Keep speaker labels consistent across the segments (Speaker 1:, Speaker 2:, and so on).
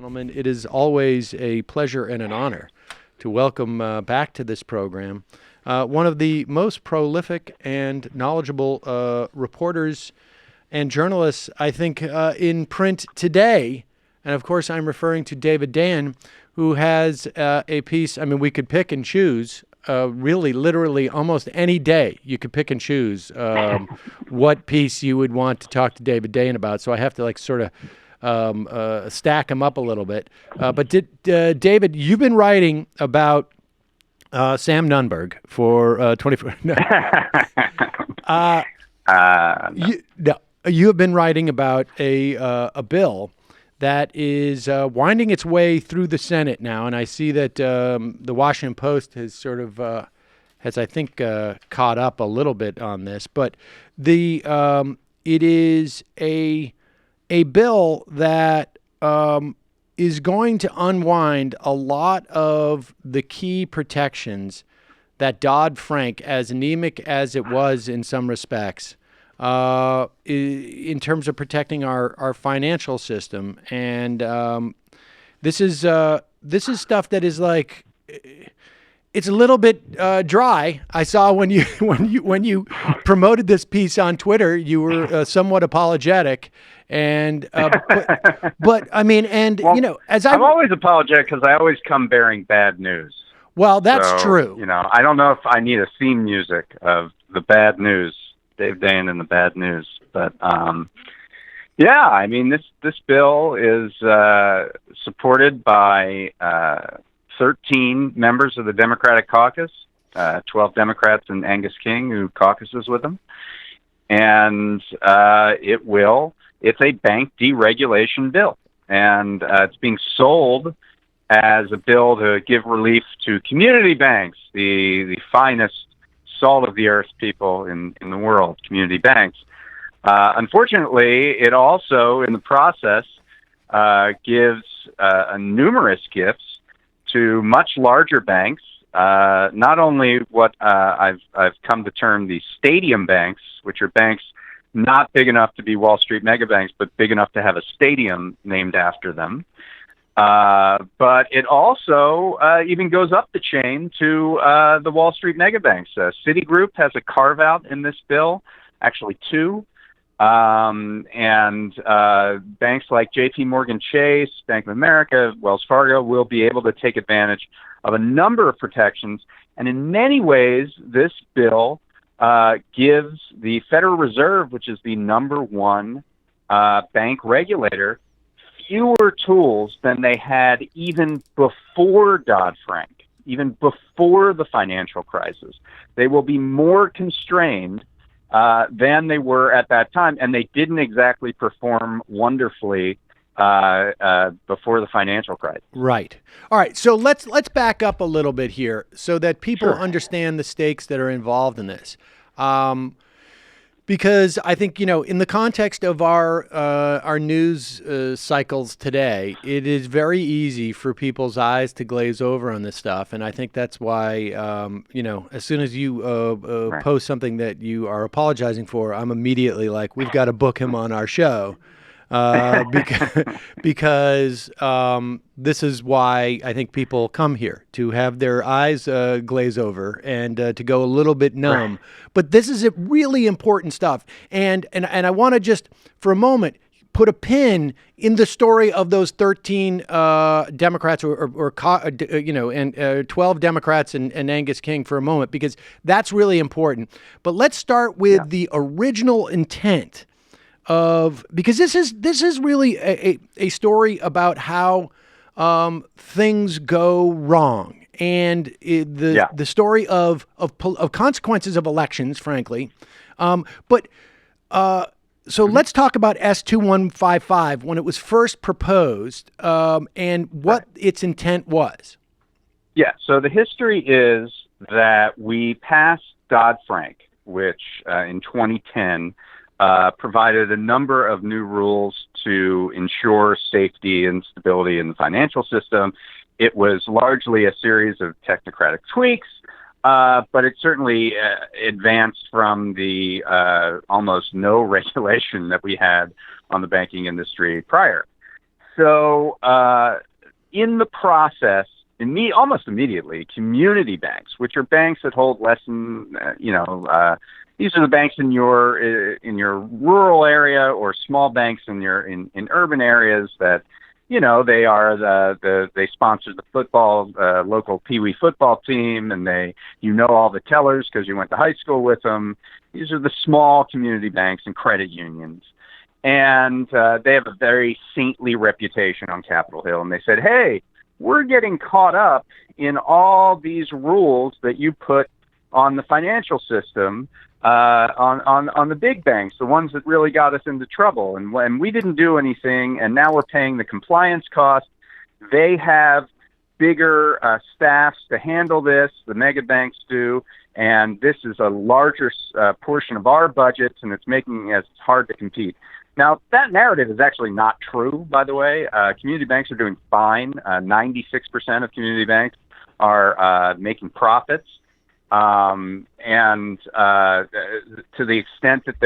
Speaker 1: Gentlemen, it is always a pleasure and an honor to welcome back to this program one of the most prolific and knowledgeable reporters and journalists, I think, in print today. And of course, I'm referring to David Dayen, who has a piece. I mean, we could pick and choose. Really, literally, almost any day, you could pick and choose what piece you would want to talk to David Dayen about. So I have to sort of stack them up a little bit. But David, you've been writing about Sam Nunberg for 24. You have been writing about a bill that is winding its way through the Senate now, and I see that the Washington Post has sort of has, I think, caught up a little bit on this. But it is a bill that is going to unwind a lot of the key protections that Dodd-Frank, as anemic as it was in some respects, in terms of protecting our financial system. And this is stuff that is like, it's a little bit dry. I saw when you promoted this piece on Twitter, you were somewhat apologetic. And but I mean, and well,
Speaker 2: I'm always apologetic because I always come bearing bad news.
Speaker 1: Well, that's true.
Speaker 2: I don't know if I need a theme music of the bad news, Dave Dayen and the bad news, but yeah, I mean, this bill is supported by 13 members of the Democratic caucus, 12 Democrats and Angus King, who caucuses with them, and it's a bank deregulation bill, and it's being sold as a bill to give relief to community banks, the finest salt of the earth people in the world, community banks. Unfortunately, it also, in the process, gives numerous gifts to much larger banks, not only what I've come to term the stadium banks, which are banks not big enough to be Wall Street mega banks, but big enough to have a stadium named after them. But it also even goes up the chain to the Wall Street mega banks. Citigroup has a carve-out in this bill, actually two. And banks like J.P. Morgan Chase, Bank of America, Wells Fargo will be able to take advantage of a number of protections. And in many ways, this bill gives the Federal Reserve, which is the number one bank regulator, fewer tools than they had even before Dodd-Frank, even before the financial crisis. They will be more constrained than they were at that time, and they didn't exactly perform wonderfully before the financial crisis.
Speaker 1: Right. All right. So let's back up a little bit here so that people understand the stakes that are involved in this. Because I think, in the context of our news cycles today, it is very easy for people's eyes to glaze over on this stuff. And I think that's why, as soon as you post something that you are apologizing for, I'm immediately like, we've got to book him on our show. Because this is why I think people come here, to have their eyes glaze over and to go a little bit numb. Right. But this is really important stuff. And I want to just, for a moment, put a pin in the story of those 13 Democrats and 12 Democrats and Angus King for a moment, because that's really important. But let's start with the original intent because this is really a story about how things go wrong, and the story of consequences of elections, frankly. So let's talk about S2155 when it was first proposed and what its intent was.
Speaker 2: Yeah. So the history is that we passed Dodd-Frank, which in 2010. Provided a number of new rules to ensure safety and stability in the financial system. It was largely a series of technocratic tweaks, but it certainly advanced from the almost no regulation that we had on the banking industry prior. so in the process, almost immediately, community banks, which are banks that hold less than, these are the banks in your rural area, or small banks in urban areas that, they are they sponsor the football, local peewee football team, and all the tellers because you went to high school with them. These are the small community banks and credit unions. And they have a very saintly reputation on Capitol Hill. And they said, hey, we're getting caught up in all these rules that you put on the financial system, on the big banks, the ones that really got us into trouble. And when we didn't do anything, and now we're paying the compliance costs, they have bigger staffs to handle this, the mega banks do, and this is a larger portion of our budgets, and it's making it hard to compete. Now, that narrative is actually not true, by the way. Community banks are doing fine. 96% of community banks are making profits. And to the extent that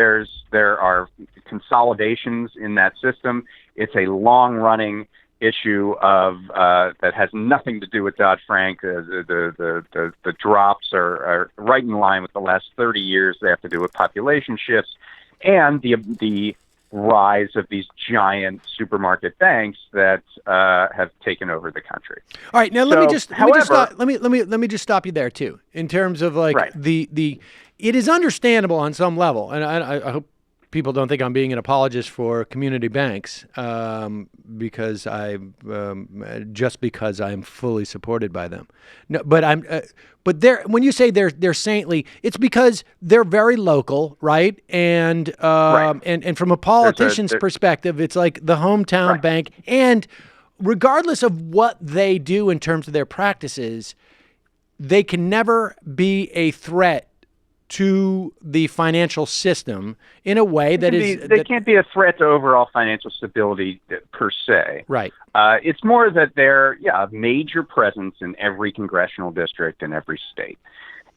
Speaker 2: there are consolidations in that system, it's a long-running issue of that has nothing to do with Dodd-Frank. The drops are right in line with the last 30 years. They have to do with population shifts and the rise of these giant supermarket banks that have taken over the country.
Speaker 1: All right, now let me just stop you there too. In terms of it is understandable on some level, and I hope people don't think I'm being an apologist for community banks because I'm fully supported by them. No, but when you say they're saintly, it's because they're very local, right? And and from a politician's perspective, it's like the hometown bank. And regardless of what they do in terms of their practices, they can never be a threat to the financial system in a way
Speaker 2: they can't be a threat to overall financial stability per se.
Speaker 1: Right.
Speaker 2: It's more that they're a major presence in every congressional district in every state,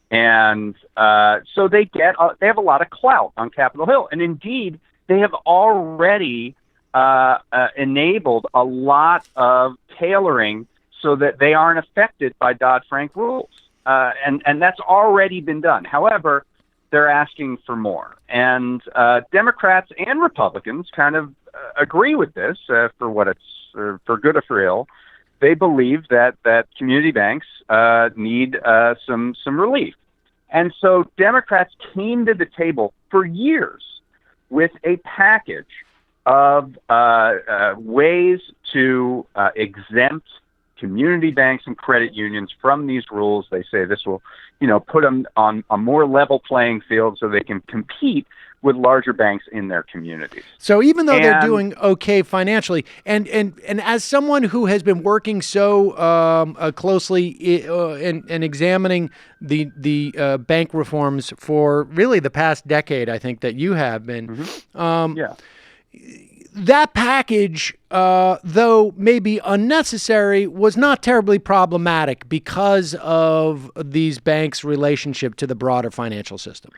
Speaker 2: and so they have a lot of clout on Capitol Hill, and indeed they have already enabled a lot of tailoring so that they aren't affected by Dodd-Frank rules. And that's already been done. However, they're asking for more. And Democrats and Republicans kind of agree with this for good or for ill. They believe that community banks need some relief. And so Democrats came to the table for years with a package of ways to exempt community banks and credit unions from these rules. They say this will, put them on a more level playing field so they can compete with larger banks in their communities.
Speaker 1: So even though they're doing okay financially, and as someone who has been working so closely and examining the bank reforms for really the past decade, I think that you have been. That package, though maybe unnecessary, was not terribly problematic because of these banks' relationship to the broader financial system.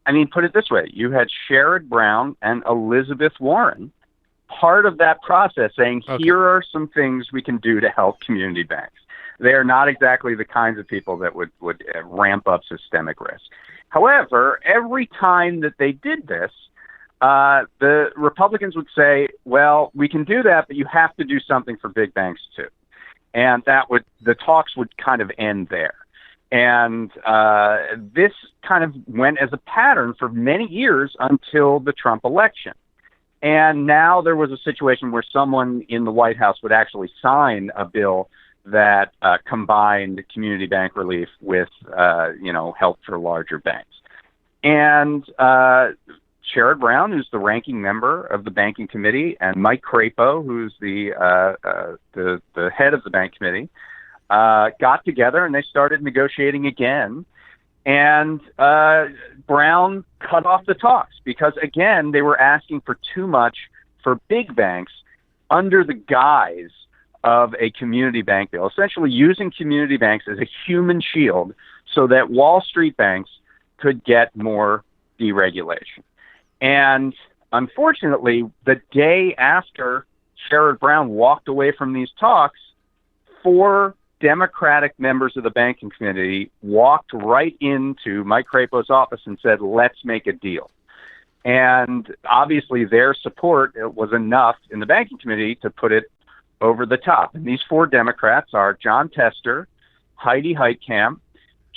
Speaker 2: I mean, put it this way. You had Sherrod Brown and Elizabeth Warren, part of that process, saying, here are some things we can do to help community banks. They are not exactly the kinds of people that would ramp up systemic risk. However, every time that they did this, the Republicans would say, well, we can do that, but you have to do something for big banks too. And the talks would kind of end there. And this kind of went as a pattern for many years until the Trump election. And now there was a situation where someone in the White House would actually sign a bill that combined community bank relief with, help for larger banks. And Sherrod Brown, who's the ranking member of the banking committee, and Mike Crapo, who's the head of the bank committee, got together and they started negotiating again. And Brown cut off the talks because, again, they were asking for too much for big banks under the guise of a community bank bill, essentially using community banks as a human shield so that Wall Street banks could get more deregulation. And unfortunately, the day after Sherrod Brown walked away from these talks, 4 Democratic members of the banking committee walked right into Mike Crapo's office and said, let's make a deal. And obviously their support was enough in the banking committee to put it over the top. And these 4 Democrats are Jon Tester, Heidi Heitkamp,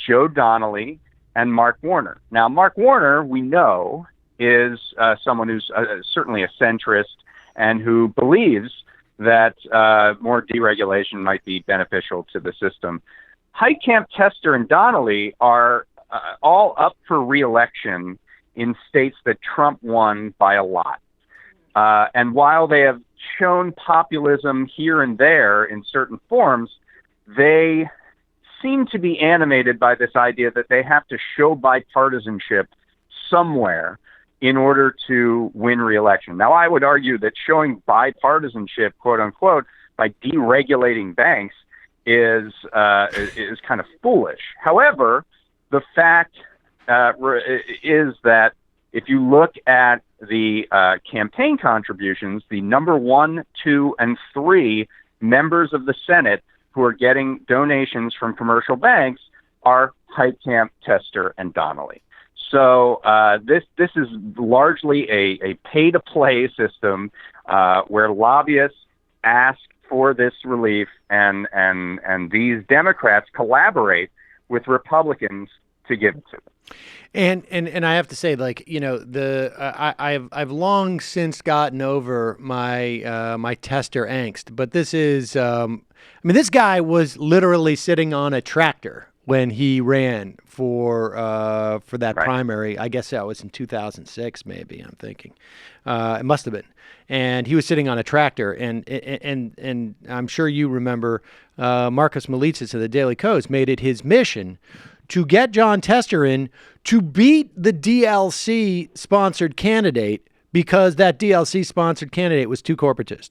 Speaker 2: Joe Donnelly, and Mark Warner. Now, Mark Warner, we know, is someone who's certainly a centrist and who believes that more deregulation might be beneficial to the system. Heitkamp, Tester, and Donnelly are all up for re-election in states that Trump won by a lot. And while they have shown populism here and there in certain forms, they seem to be animated by this idea that they have to show bipartisanship somewhere in order to win re-election. Now, I would argue that showing bipartisanship, quote unquote, by deregulating banks is kind of foolish. However, the fact is that if you look at the campaign contributions, the number 1, 2, and 3 members of the Senate who are getting donations from commercial banks are Heitkamp, Tester, and Donnelly. So this is largely a pay-to-play system where lobbyists ask for this relief, and these Democrats collaborate with Republicans to give it to them.
Speaker 1: And I have to say, like, you know, I've long since gotten over my my Tester angst, but this is this guy was literally sitting on a tractor when he ran for that primary. I guess that was in 2006, maybe, I'm thinking. It must have been. And he was sitting on a tractor, and I'm sure you remember Marcus Malitzis of the Daily Kos made it his mission to get Jon Tester in to beat the DLC-sponsored candidate, because that DLC-sponsored candidate was too corporatist.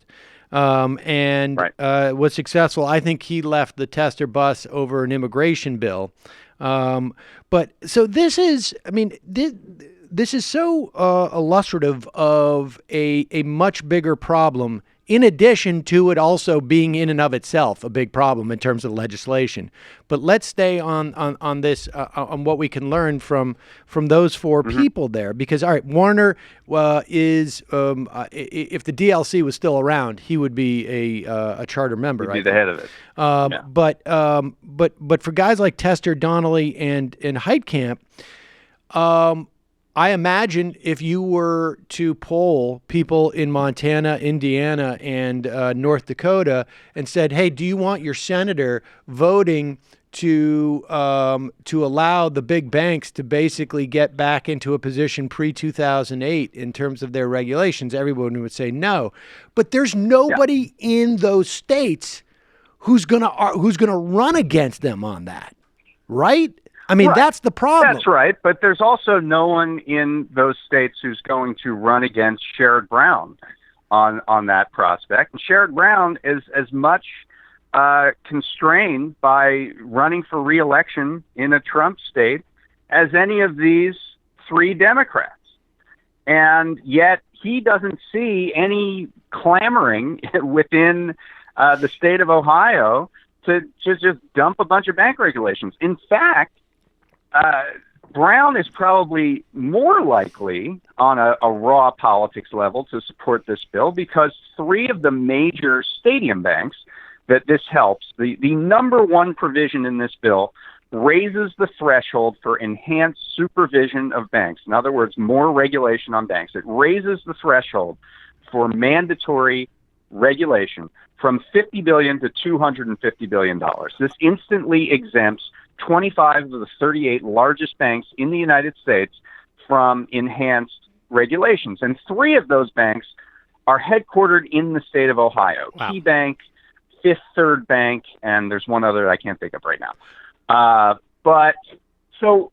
Speaker 1: Was successful. I think he left the Tester bus over an immigration bill. But so this is, this is so illustrative of a much bigger problem, in addition to it also being in and of itself a big problem in terms of legislation. But let's stay on this, on what we can learn from those 4 people there. Because, all right, Warner is, if the DLC was still around, he would be a charter member.
Speaker 2: He'd be the head of it.
Speaker 1: But for guys like Tester, Donnelly, and Heitkamp, I imagine if you were to poll people in Montana, Indiana, and North Dakota and said, hey, do you want your senator voting to allow the big banks to basically get back into a position pre-2008 in terms of their regulations, everyone would say no. But there's nobody in those states who's gonna run against them on that, right? That's the problem.
Speaker 2: That's right. But there's also no one in those states who's going to run against Sherrod Brown on that prospect. And Sherrod Brown is as much constrained by running for re-election in a Trump state as any of these 3 Democrats. And yet he doesn't see any clamoring within the state of Ohio to just dump a bunch of bank regulations. In fact, Brown is probably more likely on a raw politics level to support this bill, because 3 of the major stadium banks that this helps, the number 1 provision in this bill raises the threshold for enhanced supervision of banks. In other words, more regulation on banks. It raises the threshold for mandatory regulation from $50 billion to $250 billion. This instantly exempts 25 of the 38 largest banks in the United States from enhanced regulations. And 3 of those banks are headquartered in the state of Ohio.
Speaker 1: Wow.
Speaker 2: Key Bank, Fifth Third Bank, and there's one other I can't think of right now. But so,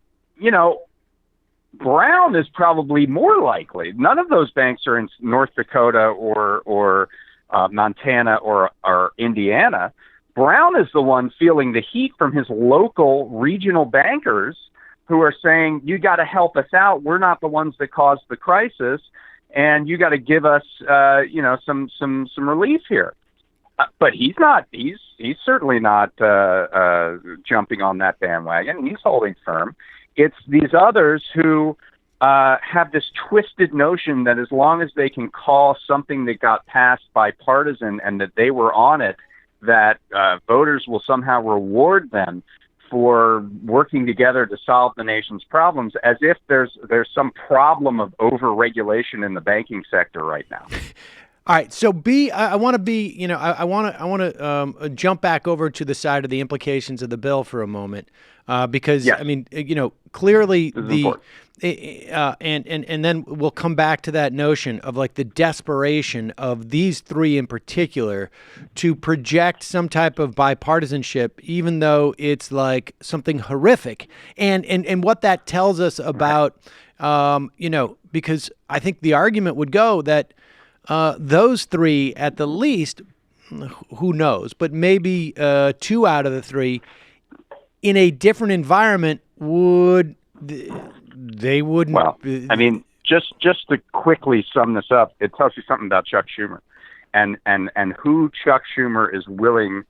Speaker 2: Brown is probably more likely. None of those banks are in North Dakota or Montana or Indiana. Brown is the one feeling the heat from his local regional bankers who are saying, you got to help us out. We're not the ones that caused the crisis. and you got to give us, some relief here. But he's not. He's certainly not jumping on that bandwagon. He's holding firm. It's these others who have this twisted notion that as long as they can call something that got passed bipartisan and that they were on it, that voters will somehow reward them for working together to solve the nation's problems, as if there's some problem of overregulation in the banking sector right now.
Speaker 1: All right, so I want to I want to jump back over to the side of the implications of the bill for a moment, because
Speaker 2: yes.
Speaker 1: I mean, clearly and then we'll come back to that notion of like the desperation of these three in particular to project some type of bipartisanship, even though it's like something horrific, and what that tells us about, because I think the argument would go that those three, at the least, who knows, but maybe two out of the three, in a different environment, wouldn't.
Speaker 2: Well, I mean, just to quickly sum this up, it tells you something about Chuck Schumer, and who Chuck Schumer is willing,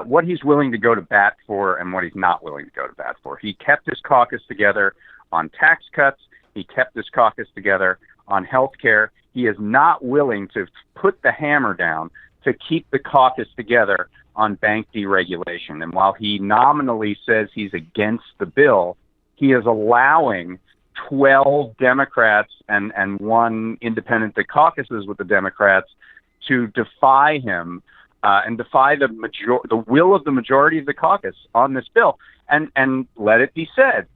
Speaker 2: what he's willing to go to bat for, and what he's not willing to go to bat for. He kept his caucus together on tax cuts. He kept his caucus together on health care. He is not willing to put the hammer down to keep the caucus together on bank deregulation. And while he nominally says he's against the bill, he is allowing 12 Democrats and one independent that caucuses with the Democrats to defy him and defy the will of the majority of the caucus on this bill. And let it be said,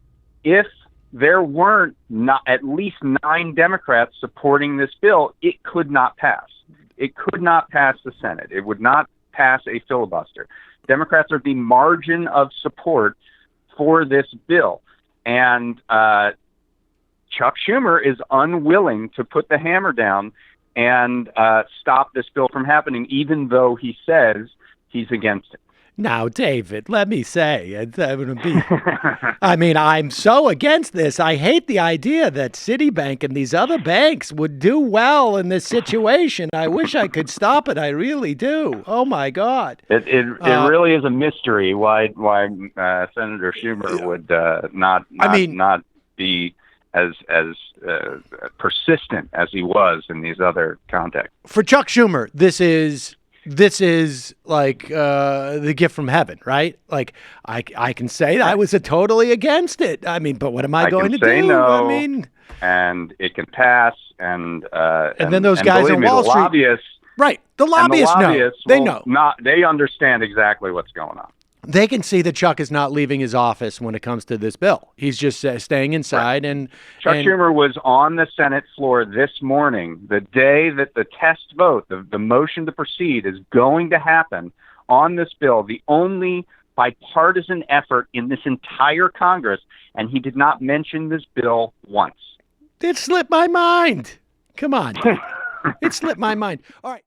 Speaker 2: if there weren't not at least 9 Democrats supporting this bill, it could not pass. It could not pass the Senate. It would not pass a filibuster. Democrats are the margin of support for this bill. And Chuck Schumer is unwilling to put the hammer down and stop this bill from happening, even though he says he's against it.
Speaker 1: Now, David, let me say, I mean, I'm so against this. I hate the idea that Citibank and these other banks would do well in this situation. I wish I could stop it. I really do. Oh, my God.
Speaker 2: It really is a mystery why Senator Schumer would not be as persistent as he was in these other contexts.
Speaker 1: For Chuck Schumer, this is like the gift from heaven, right? Like I can say I was totally against it. I mean, but what am I going to do?
Speaker 2: No,
Speaker 1: I mean,
Speaker 2: and it can pass, and
Speaker 1: then those guys on Wall Street,
Speaker 2: lobbyists,
Speaker 1: right? The lobbyists know.
Speaker 2: They understand exactly what's going on.
Speaker 1: They can see that Chuck is not leaving his office when it comes to this bill. He's just staying inside.
Speaker 2: Right. Chuck Schumer was on the Senate floor this morning, the day that the test vote, the motion to proceed, is going to happen on this bill, the only bipartisan effort in this entire Congress, and he did not mention this bill once.
Speaker 1: It slipped my mind. Come on. It slipped my mind. All right.